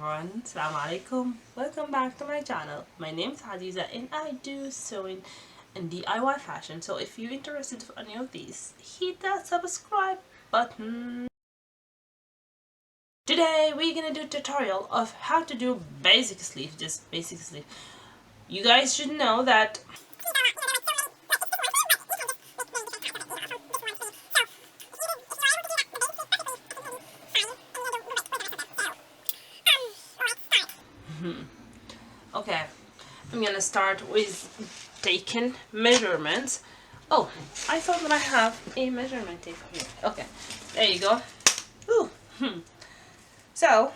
everyone, Assalamu alaikum. Welcome back to my channel. My name is Hadiza and I do sewing and DIY fashion. So if you're interested in any of these, hit that subscribe button. Today we're gonna do a tutorial of how to do basic sleeve, just basic sleeve. You guys should know that okay, I'm gonna start with taking measurements. Oh, I thought that I have a measurement tape here. Okay, there you go. Ooh. So,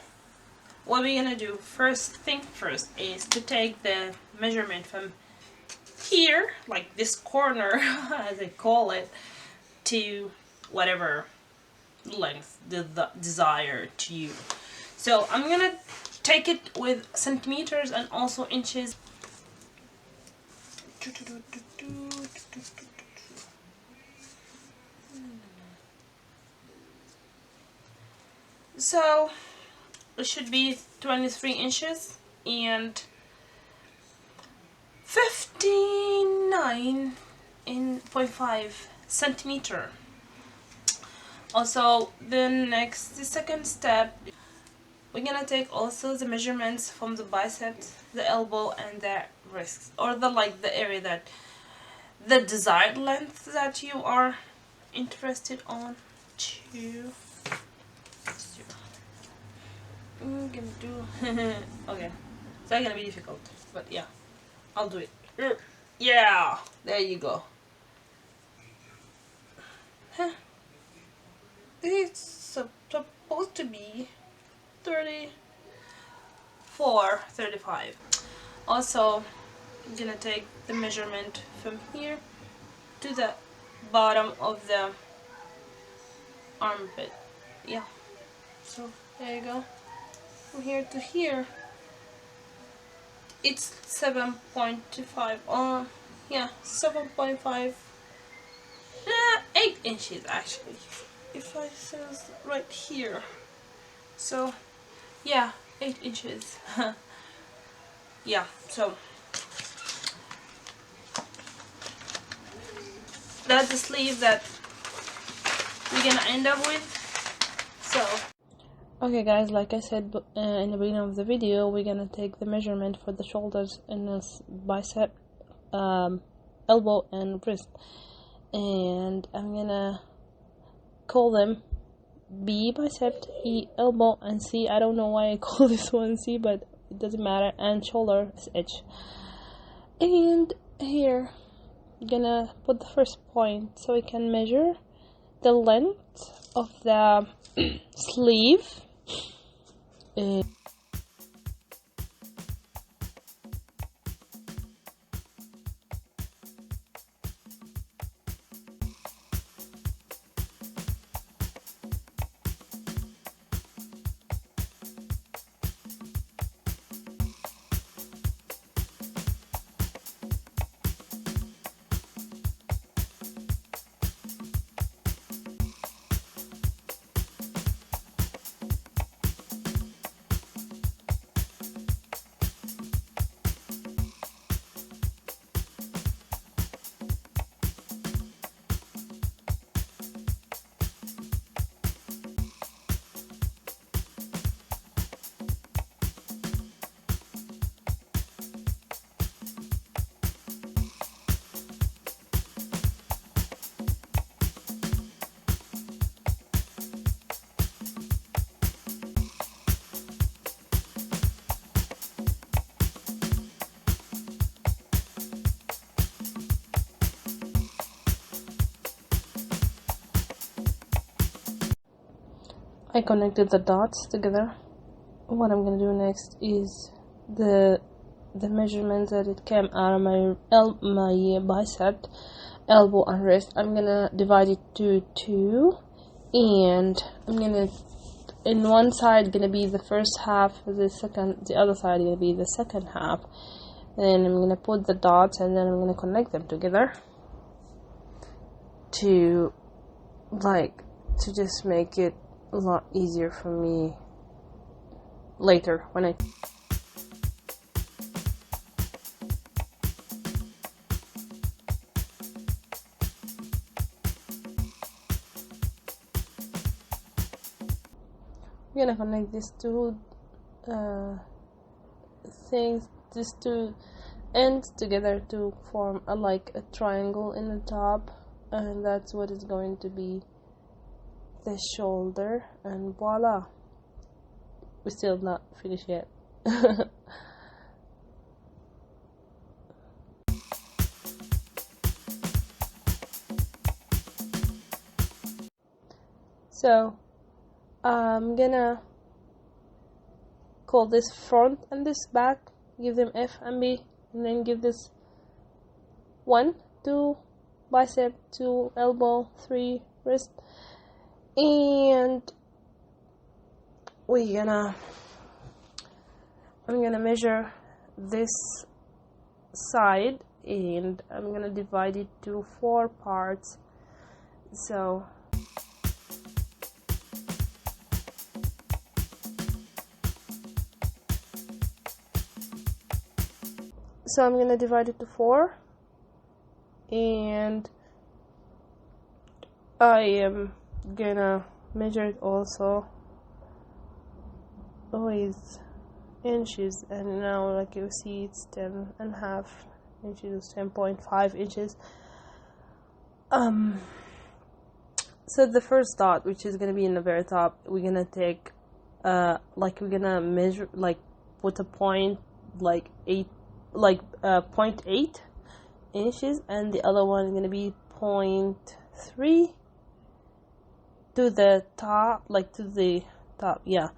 what we're gonna do first thing first is to take the measurement from here, like this corner, as I call it, to whatever length the desired to you. So I'm gonna take it with centimeters and also inches. So it should be 23 inches and 59.5 centimeter. Also, the second step, we're gonna take also the measurements from the biceps, the elbow, and the wrists, or the area that the desired length that you are interested on to. I'm gonna do okay, it's not gonna be difficult, but yeah, I'll do it. Yeah, there you go. It's supposed to be 34, 35. Also, I'm gonna take the measurement from here to the bottom of the armpit. Yeah, so there you go. From here to here, it's 7.25. Yeah, 7.5. 8 inches actually, if I says right here. So yeah, 8 inches. Yeah, so that's the sleeve that we're gonna end up with. So okay guys, like I said in the beginning of the video, we're gonna take the measurement for the shoulders and the bicep, elbow and wrist, and I'm gonna call them B bicep, E elbow, and C, I don't know why I call this one C, but it doesn't matter, and shoulder is H. And here I'm gonna put the first point so we can measure the length of the sleeve. I connected the dots together. What I'm gonna do next is the measurement that it came out of my bicep, elbow, and wrist. I'm gonna divide it to 2, and I'm gonna, in one side gonna be the first half, the other side gonna be the second half. Then I'm gonna put the dots, and then I'm gonna connect them together to just make it a lot easier for me later when I I'm gonna connect these two things, these two ends together to form like a triangle in the top, and that's what is going to be the shoulder, and voila, we're still not finished yet. So I'm gonna call this front and this back, give them F and B, and then give this 1, 2 bicep, 2 elbow, 3 wrist, and I'm gonna measure this side, and I'm gonna divide it to 4 parts. So I'm gonna divide it to 4, and I am gonna measure it also with inches, and now like you see it's 10.5 inches, 10.5 inches. So the first dot, which is gonna be in the very top, we're gonna take we're gonna measure, like put a point like 0.8 inches, and the other one is gonna be 0.3 to the top, yeah.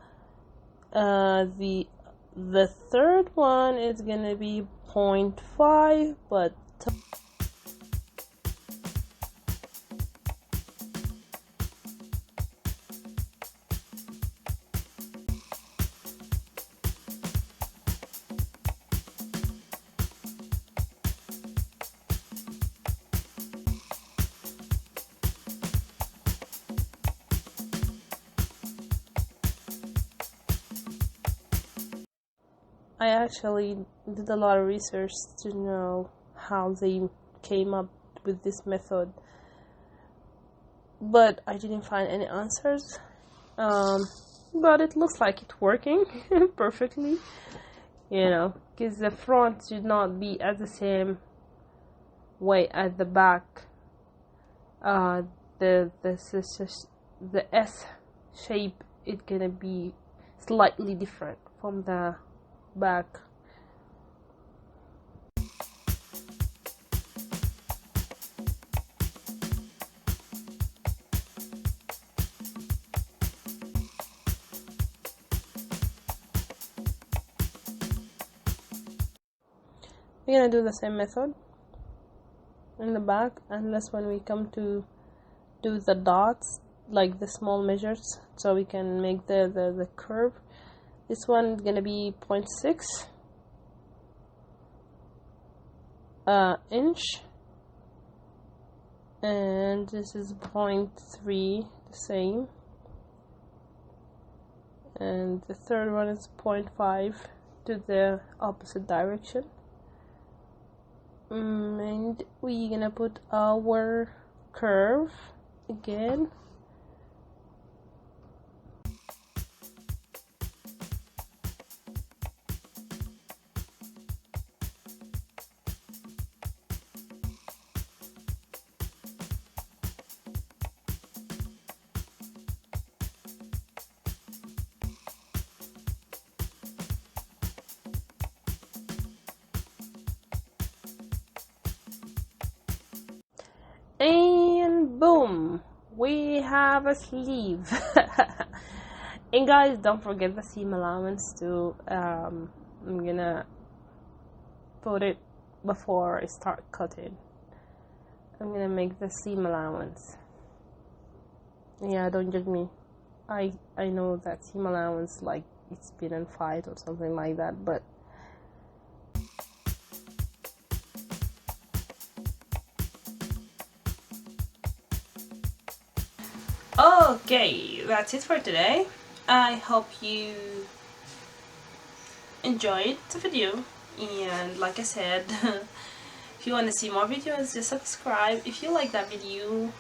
The third one is gonna be 0.5, but I actually did a lot of research to know how they came up with this method, but I didn't find any answers. But it looks like it's working perfectly, because the front should not be at the same way as the back. The S shape is gonna be slightly different from the back. We're gonna do the same method in the back, unless when we come to do the dots, like the small measures, so we can make the curve. This one is gonna be 0.6 inch, and this is 0.3, the same, and the third one is 0.5 to the opposite direction. And we're gonna put our curve again. And boom, we have a sleeve. And guys, don't forget the seam allowance too. I'm gonna put it before I start cutting. I'm gonna make the seam allowance. Yeah, don't judge me. I know that seam allowance, like it's been in fight or something like that, but okay, that's it for today. I hope you enjoyed the video, and like I said, if you want to see more videos, just subscribe. If you like that video,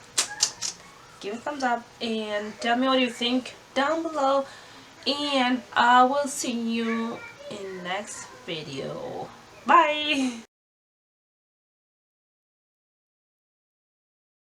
give it a thumbs up and tell me what you think down below, and I will see you in next video. Bye.